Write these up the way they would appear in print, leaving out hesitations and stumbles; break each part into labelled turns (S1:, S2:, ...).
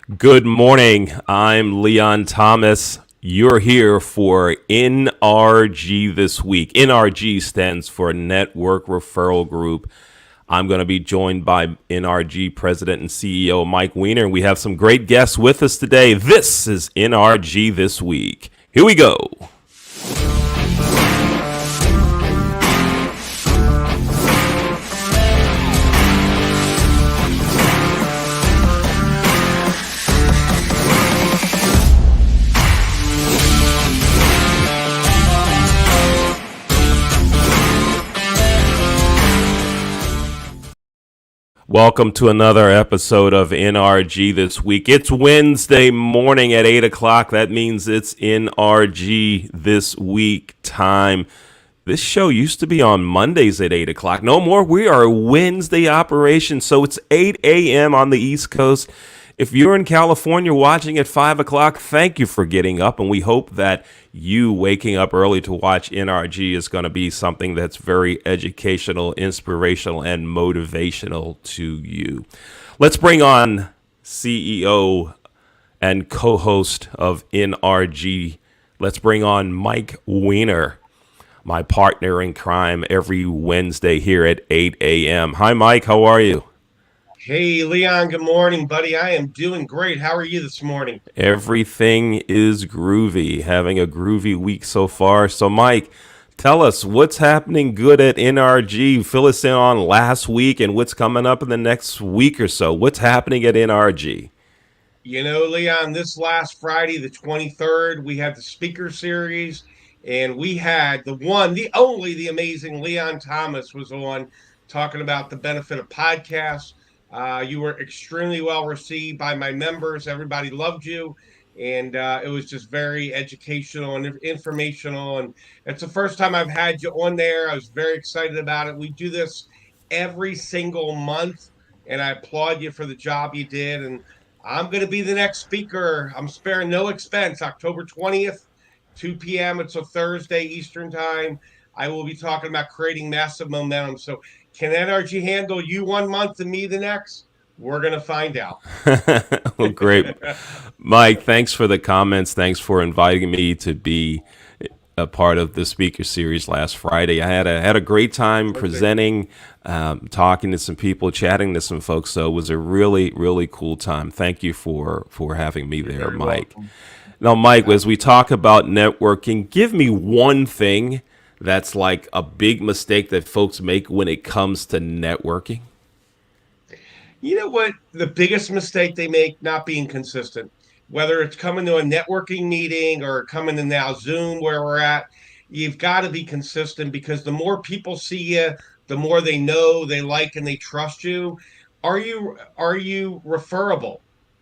S1: Good morning. I'm Leon Thomas. You're here for NRG this week. NRG stands for Network Referral Group. I'm going to be joined by NRG President and CEO Mike Weiner, and we have some great guests with us today. This is NRG This Week. Here we go. Welcome to another episode of NRG This Week. It's Wednesday morning at 8 o'clock. That means it's NRG This Week time. This show used to be on Mondays at 8 o'clock. No more. We are a Wednesday operation, so it's 8 a.m. on the East Coast. If you're in California watching at 5 o'clock, thank you for getting up, and we hope that you waking up early to watch NRG is going to be something that's very educational, inspirational, and motivational to you. Let's bring on CEO and co-host of NRG. Let's bring on Mike Weiner, my partner in crime every Wednesday here at 8 a.m. Hi, Mike. How are you?
S2: Hey, Leon, good morning, buddy. I am doing great. How are you this morning?
S1: Everything is groovy. Having a groovy week so far. So, Mike, tell us what's happening good at NRG. Fill us in on last week and what's coming up in the next week or so. What's happening at NRG?
S2: Leon, this last Friday, the 23rd, we had the speaker series, and we had the one, the only, the amazing Leon Thomas was on talking about the benefit of podcasts. You were extremely well received by my members. Everybody loved you. And it was just very educational and informational. And it's the first time I've had you on there. I was very excited about it. We do this every single month, and I applaud you for the job you did. And I'm going to be the next speaker. I'm sparing no expense. October 20th, 2 p.m. It's a Thursday Eastern time. I will be talking about creating massive momentum. So, can NRG handle you 1 month and me the next? We're going to find out.
S1: Well, great. Mike, thanks for the comments. Thanks for inviting me to be a part of the speaker series last Friday. I had a great time presenting, talking to some people, chatting to some folks. So it was a really cool time. Thank you for having me
S2: You're
S1: there,
S2: very
S1: Mike.
S2: welcome.
S1: Now, Mike, as we
S2: Absolutely.
S1: talk about networking, give me one thing that's like a big mistake that folks make when it comes to networking.
S2: You know what? The biggest mistake they make not being consistent, whether it's coming to a networking meeting or coming to now Zoom where we're at, you've got to be consistent because the more people see you, the more they know, they like, and they trust you. Are you referable?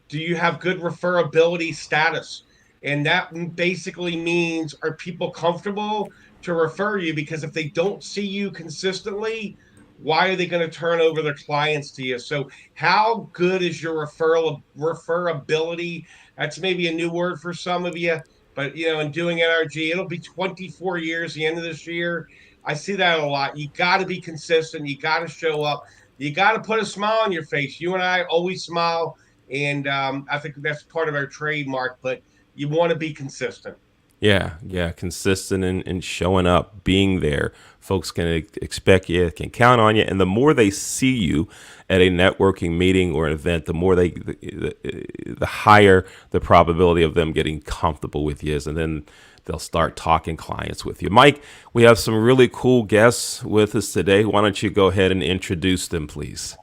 S2: Do you have good referability status? And that basically means are people comfortable to refer you? Because if they don't see you consistently, why are they going to turn over their clients to you? So how good is your referability? That's maybe a new word for some of you, but in doing NRG, it'll be 24 years the end of this year. I see that a lot. You got to be consistent. You got to show up. You got to put a smile on your face. You and I always smile, and I think that's part of our trademark. But you want to be consistent.
S1: Yeah, consistent and showing up, being there. Folks can expect you, can count on you, and the more they see you at a networking meeting or an event, the more the higher the probability of them getting comfortable with you is, and then they'll start talking clients with you. Mike, we have some really cool guests with us today. Why don't you go ahead and introduce them, please?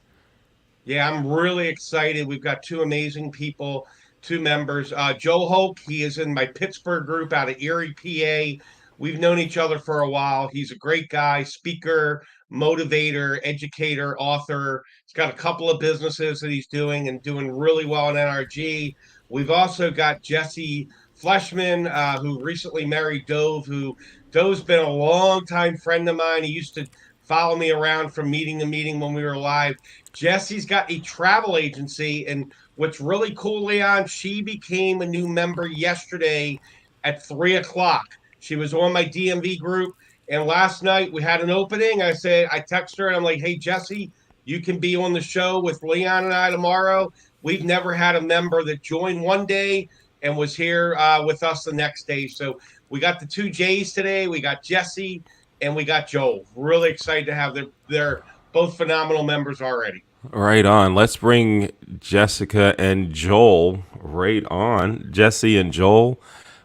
S2: Yeah, I'm really excited. We've got two amazing people, two members. Joe Hoke, he is in my Pittsburgh group out of Erie, PA. We've known each other for a while. He's a great guy, speaker, motivator, educator, author. He's got a couple of businesses that he's doing and doing really well in NRG. We've also got Jesse Fleshman, who recently married Dove, who Dove's been a longtime friend of mine. He used to follow me around from meeting to meeting when we were live. Jesse's got a travel agency, and what's really cool, Leon, she became a new member yesterday at 3 o'clock. She was on my DMV group, and last night we had an opening. I texted her and I'm like, "Hey, Jesse, You can be on the show with Leon and I tomorrow. We've never had a member that joined one day and was here with us the next day. So we got the two J's today. We got Jesse and we got Joel. Really excited to have their both phenomenal members already.
S1: Right on. Let's bring Jessica and Joel right on. Jesse and Joel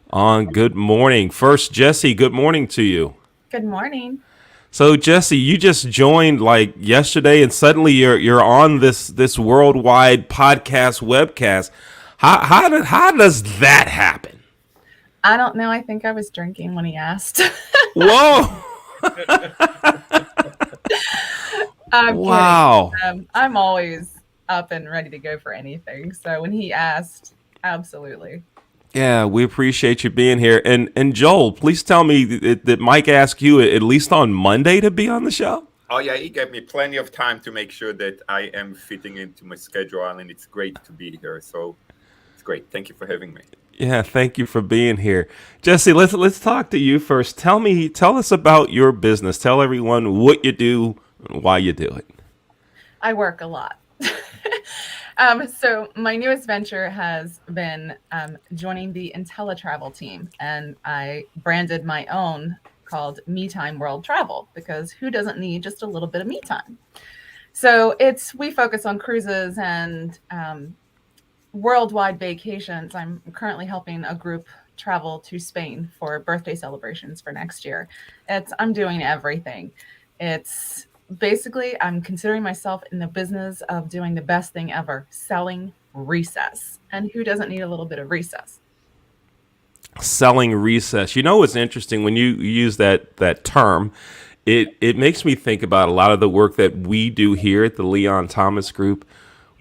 S1: on. Good morning. First, Jesse, good morning to you.
S3: Good morning.
S1: So, Jesse, you just joined like yesterday, and suddenly you're on this worldwide podcast webcast. How does that happen?
S3: I don't know. I think I was drinking when he asked.
S1: Whoa!
S3: I'm
S1: Wow.
S3: kidding. I'm always up and ready to go for anything. So when he asked, absolutely.
S1: Yeah, we appreciate you being here. And Joel, please tell me that Mike asked you at least on Monday to be on the show.
S4: Oh yeah, he gave me plenty of time to make sure that I am fitting into my schedule, and it's great to be here. So it's great. Thank you for having me.
S1: Yeah, thank you for being here. Jesse, let's talk to you first. Tell us about your business. Tell everyone what you do and why you do it.
S3: I work a lot. So my newest venture has been joining the IntelliTravel team, and I branded my own called Me Time World Travel, because who doesn't need just a little bit of me time? So we focus on cruises and worldwide vacations. I'm currently helping a group travel to Spain for birthday celebrations for next year. I'm doing everything. It's basically, I'm considering myself in the business of doing the best thing ever, selling recess. And who doesn't need a little bit of recess?
S1: Selling recess. You know what's interesting when you use that term? It makes me think about a lot of the work that we do here at the Leon Thomas Group.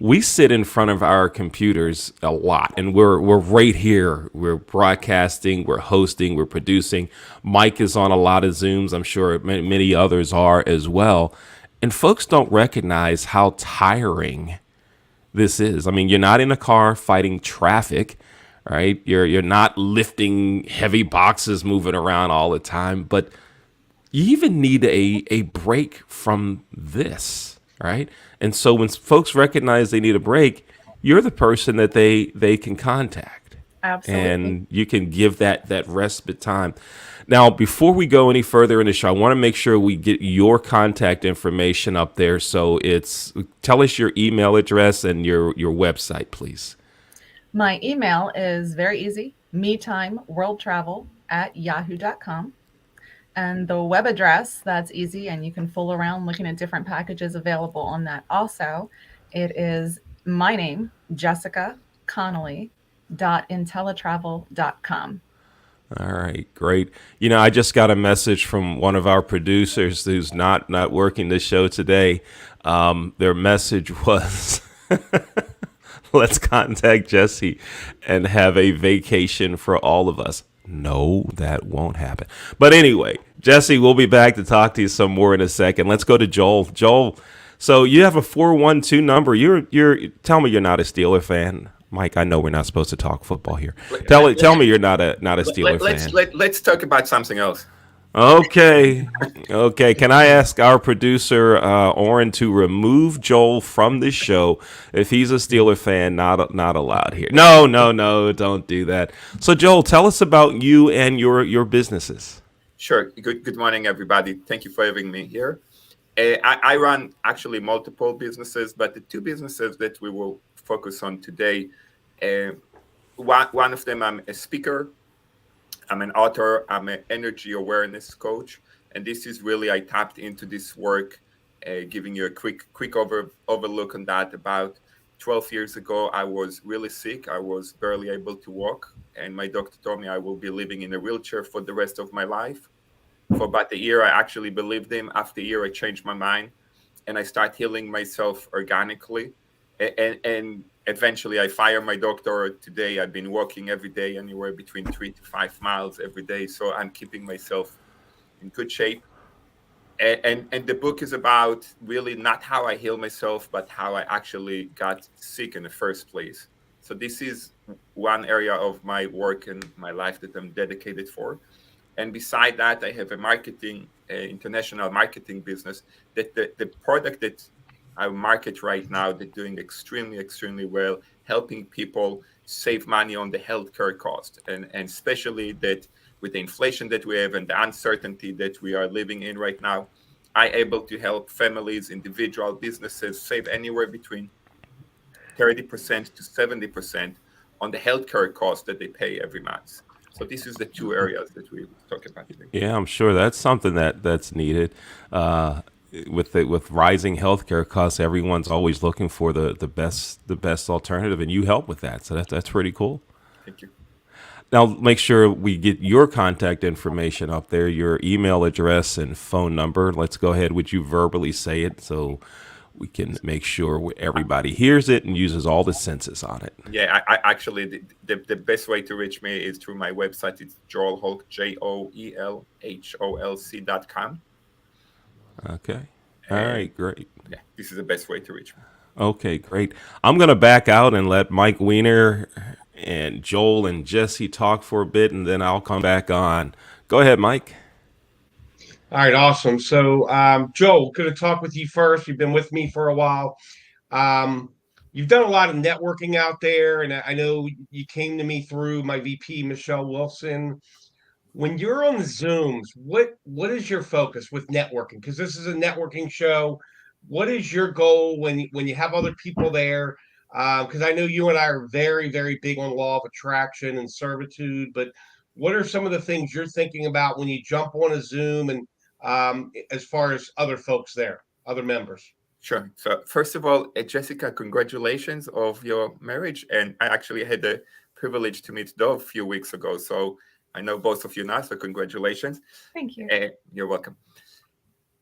S1: We sit in front of our computers a lot, and we're right here. We're broadcasting, we're hosting, we're producing. Mike is on a lot of Zooms. I'm sure many others are as well. And folks don't recognize how tiring this is. I mean, you're not in a car fighting traffic, right? You're not lifting heavy boxes, moving around all the time, but you even need a break from this, right? And so when folks recognize they need a break, you're the person that they can contact.
S3: Absolutely.
S1: And you can give that respite time. Now, before we go any further in the show, I want to make sure we get your contact information up there. So tell us your email address and your website, please.
S3: My email is very easy, metimeworldtravel@yahoo.com. And the web address, that's easy, and you can fool around looking at different packages available on that also. It is my name, Jessica Connolly.intellitravel.com.
S1: All right, great. You know, I just got a message from one of our producers who's not working the show today. Their message was, let's contact Jesse and have a vacation for all of us. No, that won't happen. But anyway, Jesse, we'll be back to talk to you some more in a second. Let's go to Joel. Joel, so you have a 412 number. Tell me you're not a Steeler fan. Mike, I know we're not supposed to talk football here. Tell me you're not a Steeler fan.
S4: Let's talk about something else.
S1: Okay. Can I ask our producer, Oren, to remove Joel from the show if he's a Steeler fan? Not allowed here. No, don't do that. So, Joel, tell us about you and your businesses.
S4: Sure. Good morning, everybody. Thank you for having me here. I run actually multiple businesses, but the two businesses that we will focus on today, one of them, I'm a speaker. I'm an author. I'm an energy awareness coach. And this is really, I tapped into this work, giving you a quick overlook on that. About 12 years ago, I was really sick. I was barely able to walk. And my doctor told me I will be living in a wheelchair for the rest of my life. For about a year, I actually believed him. After a year, I changed my mind. And I started healing myself organically. And eventually, I fired my doctor. Today, I've been walking every day, anywhere between 3 to 5 miles every day. So I'm keeping myself in good shape. And the book is about really not how I heal myself, but how I actually got sick in the first place. So this is one area of my work and my life that I'm dedicated for. And beside that, I have a international marketing business that the product that our market right now. They're doing extremely, extremely well, helping people save money on the healthcare cost. And especially that with the inflation that we have and the uncertainty that we are living in right now, I'm able to help families, individual businesses save anywhere between 30% to 70% on the healthcare cost that they pay every month. So this is the two areas that we talk about today.
S1: Yeah, I'm sure that's something that's needed. With rising healthcare costs, everyone's always looking for the best alternative, and you help with that. So that's pretty cool.
S4: Thank you.
S1: Now, make sure we get your contact information up there, your email address and phone number. Let's go ahead. Would you verbally say it so we can make sure everybody hears it and uses all the senses on it?
S4: Yeah, I actually, the best way to reach me is through my website. It's joelholc, JOELHOLC.com.
S1: Okay. All right, great.
S4: Yeah, this is the best way to reach me.
S1: Okay, great. I'm going to back out and let Mike Weiner and Joel and Jesse talk for a bit, and then I'll come back on. Go ahead, Mike.
S2: All right, awesome. So, Joel, going to talk with you first. You've been with me for a while. You've done a lot of networking out there, and I know you came to me through my VP, Michelle Wilson. When you're on the Zooms, what is your focus with networking? Because this is a networking show. What is your goal when you have other people there? Because I know you and I are very, very big on law of attraction and servitude, but what are some of the things you're thinking about when you jump on a Zoom and as far as other folks there, other members?
S4: Sure. So first of all, Jessica, congratulations of your marriage. And I actually had the privilege to meet Dov a few weeks ago. So I know both of you now, so congratulations.
S3: Thank you.
S4: You're welcome.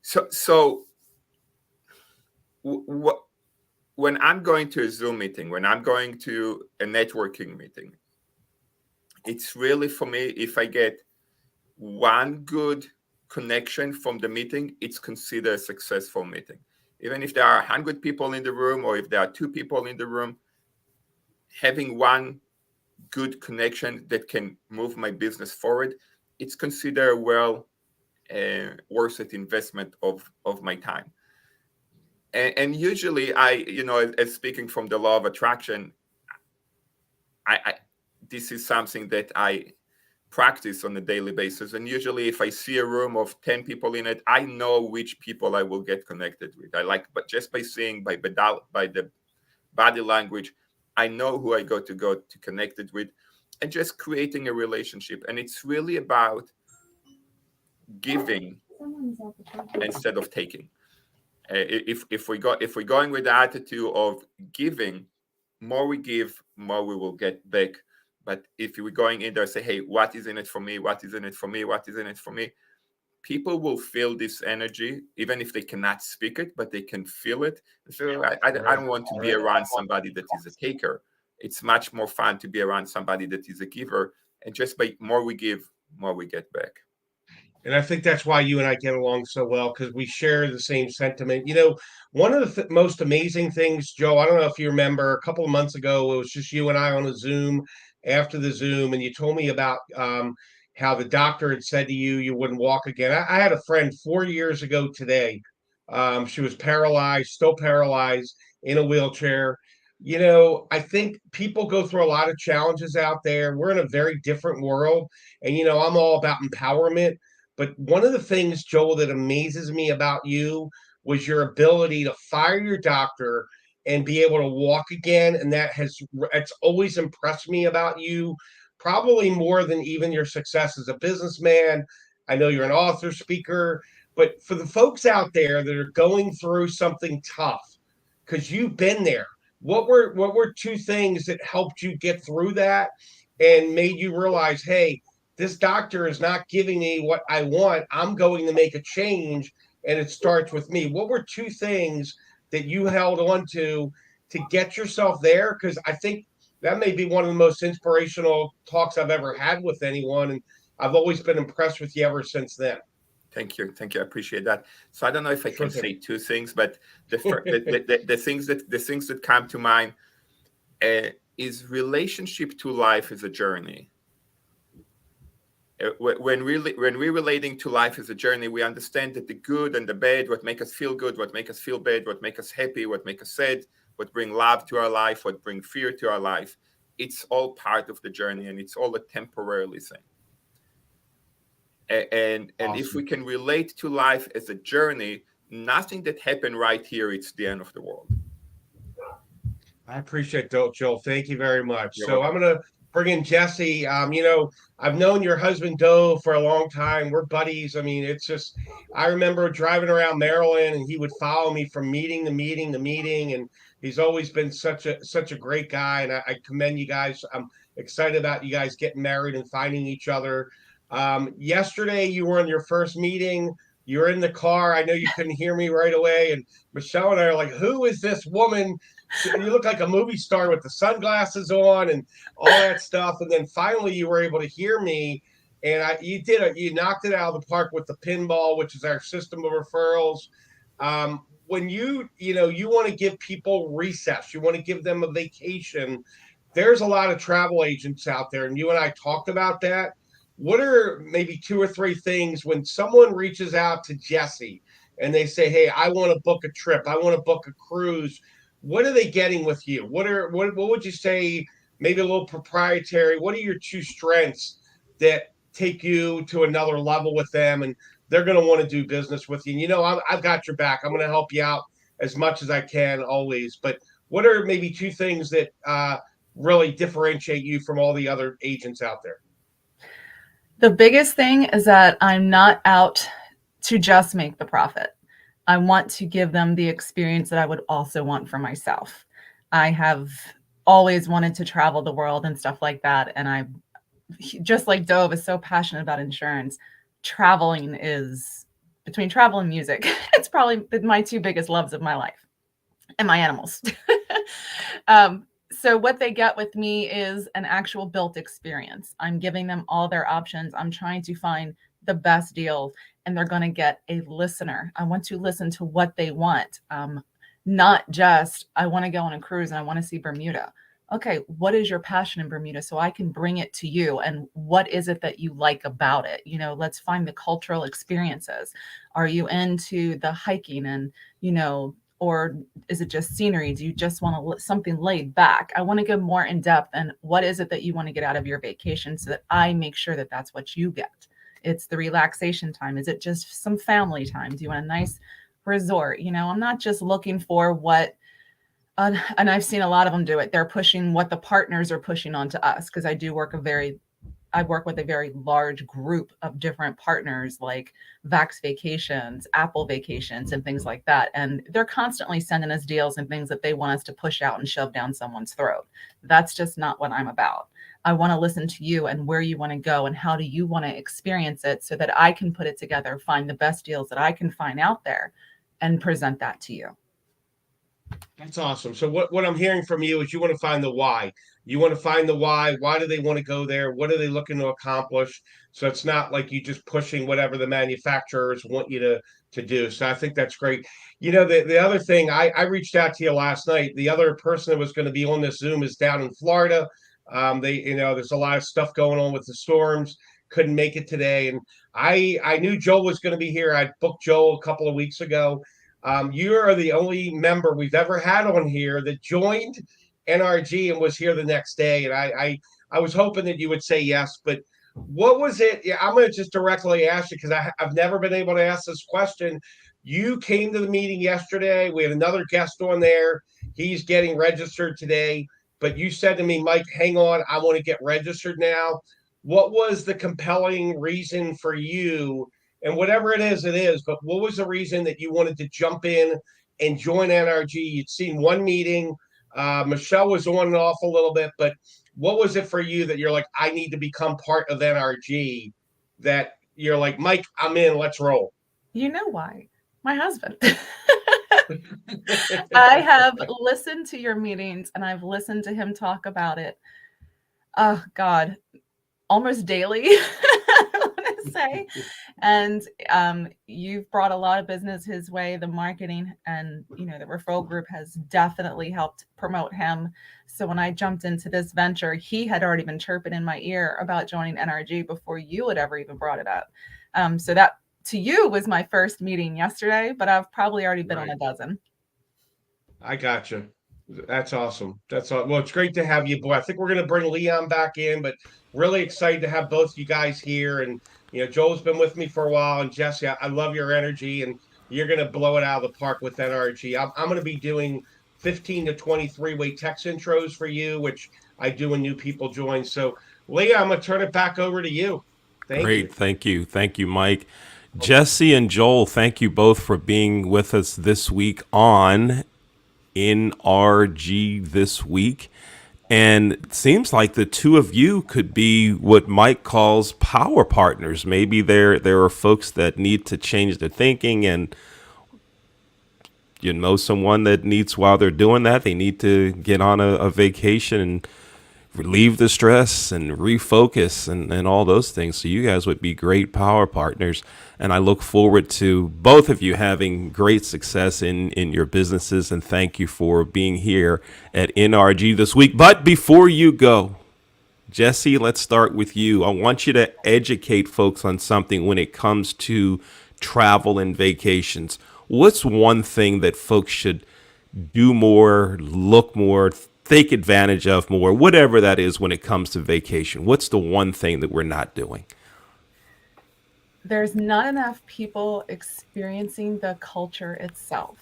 S4: So when I'm going to a Zoom meeting, when I'm going to a networking meeting, it's really for me, if I get one good connection from the meeting, it's considered a successful meeting. Even if there are 100 people in the room or if there are 2 people in the room, having one good connection that can move my business forward, it's considered well worth it investment of my time. And usually as speaking from the law of attraction, I this is something that I practice on a daily basis. And usually if I see a room of 10 people in it, I know which people I will get connected with. But just by seeing by the body language, I know who I go to connect it with, and just creating a relationship. And it's really about giving instead of taking. If we're going with the attitude of giving, more we give, more we will get back. But if we're going in there and say, hey, what is in it for me? What is in it for me? What is in it for me? People will feel this energy, even if they cannot speak it, but they can feel it. So I don't want to be around somebody that is a taker. It's much more fun to be around somebody that is a giver. And just by more we give, more we get back.
S2: And I think that's why you and I get along so well, because we share the same sentiment. One of the most amazing things, Joe, I don't know if you remember, a couple of months ago, it was just you and I on a Zoom after the Zoom, and you told me about how the doctor had said to you you wouldn't walk again. I had a friend 4 years ago today. She was paralyzed, still paralyzed, in a wheelchair. I think people go through a lot of challenges out there. We're in a very different world. And, I'm all about empowerment. But one of the things, Joel, that amazes me about you was your ability to fire your doctor and be able to walk again. And it's always impressed me about you, probably more than even your success as a businessman. I know you're an author, speaker, but for the folks out there that are going through something tough, because you've been there, what were 2 things that helped you get through that and made you realize, hey, this doctor is not giving me what I want. I'm going to make a change, and it starts with me. What were 2 things that you held on to get yourself there? Because I think that may be one of the most inspirational talks I've ever had with anyone, and I've always been impressed with you ever since then.
S4: Thank you. I appreciate that. So I don't know if I can say 2 things, but the things that come to mind is relationship to life is a journey. when we're relating to life as a journey, we understand that the good and the bad, what make us feel good, what make us feel bad, what make us happy, what make us sad, what bring love to our life, what bring fear to our life, it's all part of the journey, and it's all a temporarily thing. And
S2: Awesome.
S4: If we can relate to life as a journey, nothing that happened right here, it's the end of the world.
S2: I appreciate that, Joel. Thank you very much.
S4: You're
S2: So
S4: welcome.
S2: I'm going to bring in Jesse. I've known your husband, Doe, for a long time. We're buddies. I mean, it's just, I remember driving around Maryland and he would follow me from meeting to meeting to meeting. And he's always been such a great guy. And I commend you guys. I'm excited about you guys getting married and finding each other. Yesterday, you were in your first meeting. You're in the car. I know you couldn't hear me right away. And Michelle and I are like, who is this woman? You look like a movie star with the sunglasses on and all that stuff. And then finally you were able to hear me, and you knocked it out of the park with the pinball, which is our system of referrals. When you want to give people recess, you want to give them a vacation. There's a lot of travel agents out there, and you and I talked about that. What are maybe 2 or 3 things when someone reaches out to Jesse and they say, hey, I want to book a trip, I want to book a cruise? What are they getting with you? What would you say, maybe a little proprietary? What are your 2 strengths that take you to another level with them, and they're going to want to do business with you? And I've got your back. I'm going to help you out as much as I can always. But what are maybe 2 things that really differentiate you from all the other agents out there?
S3: The biggest thing is that I'm not out to just make the profit. I want to give them the experience that I would also want for myself. I have always wanted to travel the world and stuff like that. And I, just like Dove, is so passionate about insurance. Traveling is, between travel and music, it's probably my 2 biggest loves of my life, and my animals. So what they get with me is an actual built experience. I'm giving them all their options. I'm trying to find the best deal, and they're going to get a listener. I want to listen to what they want. Not just, I want to go on a cruise and I want to see Bermuda. Okay, what is your passion in Bermuda so I can bring it to you? And what is it that you like about it? Let's find the cultural experiences. Are you into the hiking and, or is it just scenery? Do you just want something laid back? I want to go more in depth. And what is it that you want to get out of your vacation so that I make sure that that's what you get? It's the relaxation time. Is it just some family time? Do you want a nice resort? I'm not just looking for what, and I've seen a lot of them do it. They're pushing what the partners are pushing onto us, because I work with a very large group of different partners like Vax Vacations, Apple Vacations, and things like that. And they're constantly sending us deals and things that they want us to push out and shove down someone's throat. That's just not what I'm about. I want to listen to you and where you want to go and how do you want to experience it so that I can put it together, find the best deals that I can find out there, and present that to you.
S2: That's awesome. So what I'm hearing from you is you want to find the why. You want to find the why. Why do they want to go there? What are they looking to accomplish? So it's not like you just pushing whatever the manufacturers want you to do. So I think that's great. The other thing, I reached out to you last night. The other person that was going to be on this Zoom is down in Florida. There's a lot of stuff going on with the storms. Couldn't make it today. And I knew Joel was going to be here. I booked Joel a couple of weeks ago. You are the only member we've ever had on here that joined NRG and was here the next day. And I was hoping that you would say yes, but what was it? Yeah, I'm going to just directly ask you because I've never been able to ask this question. You came to the meeting yesterday. We had another guest on there. He's getting registered today, but you said to me, Mike, hang on, I want to get registered now. What was the compelling reason for you? And whatever it is, but what was the reason that you wanted to jump in and join NRG? You'd seen one meeting. Michelle was on and off a little bit, but what was it for you that you're like, I need to become part of NRG, that you're like, Mike, I'm in, let's roll?
S3: You know why? My husband. I have listened to your meetings and I've listened to him talk about it. Oh God, almost daily. I want to to say. And you've brought a lot of business his way. The marketing and, the referral group has definitely helped promote him. So when I jumped into this venture, he had already been chirping in my ear about joining NRG before you had ever even brought it up. So that to you was my first meeting yesterday, but I've probably already been on a dozen.
S2: I gotcha. That's awesome. That's all. Well, it's great to have you, boy. I think we're going to bring Leon back in, but really excited to have both you guys here. And Joel's been with me for a while, and Jesse, I love your energy, and you're going to blow it out of the park with NRG. I'm going to be doing 15 to 23-way text intros for you, which I do when new people join. So, Leah, I'm going to turn it back over to you. Thank
S1: Great.
S2: you.
S1: Thank you, Mike. Jesse and Joel, thank you both for being with us this week on NRG This Week. And it seems like the two of you could be what Mike calls power partners. Maybe there are folks that need to change their thinking, and someone that needs, while they're doing that, they need to get on a vacation and relieve the stress and refocus and all those things. So you guys would be great power partners. And I look forward to both of you having great success in your businesses. And thank you for being here at NRG this week. But before you go, Jesse, let's start with you. I want you to educate folks on something when it comes to travel and vacations. What's one thing that folks should do more, look more, take advantage of more, whatever that is when it comes to vacation? What's the one thing that we're not doing?
S3: There's not enough people experiencing the culture itself.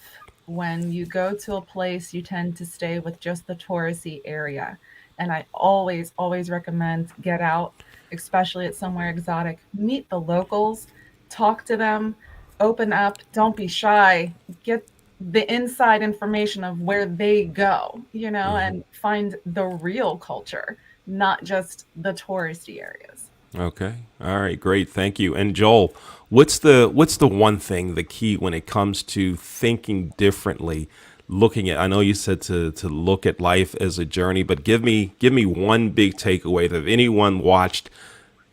S3: When you go to a place, you tend to stay with just the touristy area. And I always recommend get out, especially at somewhere exotic. Meet the locals, talk to them, open up, don't be shy, get the inside information of where they go, and find the real culture, not just the touristy areas. Okay.
S1: All right. Great. Thank you. And Joel, what's the one thing, the key when it comes to thinking differently, looking at, I know you said to look at life as a journey, but give me one big takeaway that if anyone watched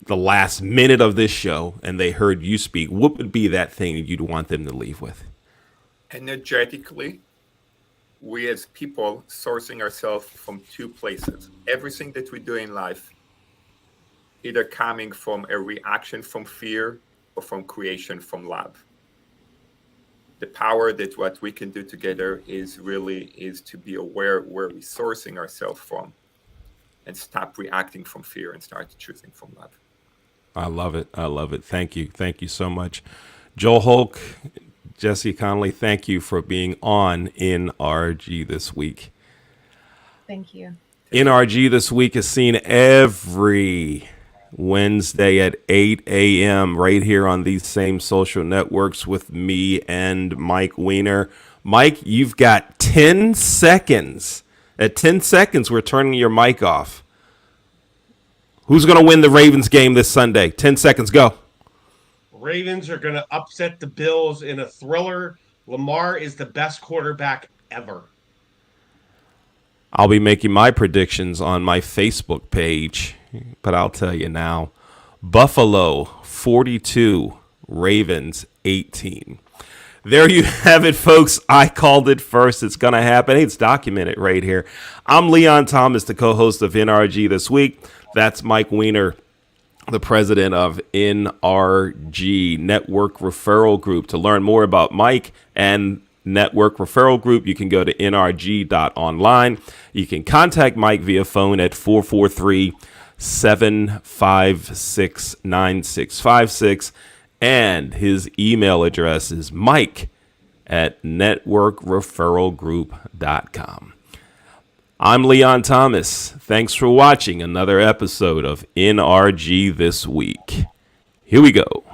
S1: the last minute of this show and they heard you speak, what would be that thing that you'd want them to leave with?
S4: Energetically, we as people sourcing ourselves from two places. Everything that we do in life, either coming from a reaction from fear or from creation from love. The power that what we can do together is to be aware where we're sourcing ourselves from and stop reacting from fear and start choosing from love.
S1: I love it. Thank you so much. Joel Hulk, Jesse Connolly, thank you for being on NRG this week.
S3: Thank you.
S1: NRG this week is seen every Wednesday at 8 a.m. right here on these same social networks with me and Mike Weiner. Mike, you've got 10 seconds. At 10 seconds, we're turning your mic off. Who's going to win the Ravens game this Sunday? 10 seconds, go.
S2: Ravens are going to upset the Bills in a thriller. Lamar is the best quarterback ever.
S1: I'll be making my predictions on my Facebook page, but I'll tell you now. Buffalo 42, Ravens 18. There you have it, folks. I called it first. It's going to happen. It's documented right here. I'm Leon Thomas, the co-host of NRG This Week. That's Mike Weiner, the president of NRG, Network Referral Group. To learn more about Mike and Network Referral Group, you can go to nrg.online. You can contact Mike via phone at 443-756-9656. And his email address is mike@networkreferralgroup.com. I'm Leon Thomas. Thanks for watching another episode of NRG This Week. Here we go.